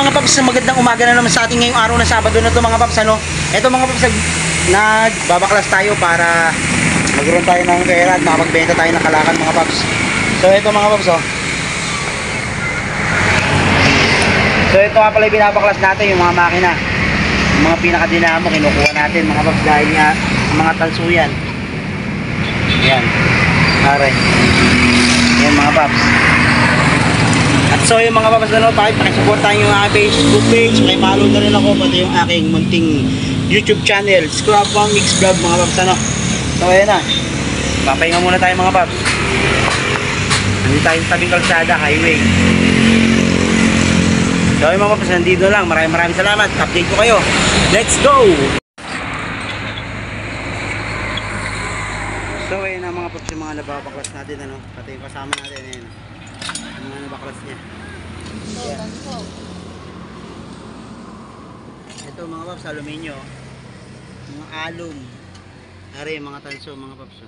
mga paps, magandang umaga na naman sa ating ngayong araw na Sabado na to mga paps, ano. Ito mga paps, nagbabaklas tayo para magkaroon tayo ng pera at makapagbenta tayo ng kalakan mga paps. So ito mga paps, oh. So ito nga pala yung binabaklas natin, yung mga makina. Yung mga pinakadinamo kinukuha natin mga paps dahil nga mga talsuyan. Ayan. Aray. Ayan mga paps. At so yung mga papas na pakisupport tayo yung aking Facebook page, pakipollow na rin ako, pati yung aking munting YouTube channel, Scrap One Mix Vlog mga paps, ano. So ayan na, papahinga muna tayo mga paps. Nandito tayo sa tabing kalsada, highway. So yung mga papas, nandito lang, maraming salamat, update ko kayo. Let's go! So ayan na mga paps, yung mga nababaklas natin, ano, pati yung kasama natin, ayan. Yung mga nabaklas niya. Yeah. Ito mga paps, aluminyo. Mga alum. Ari, mga tanso mga paps.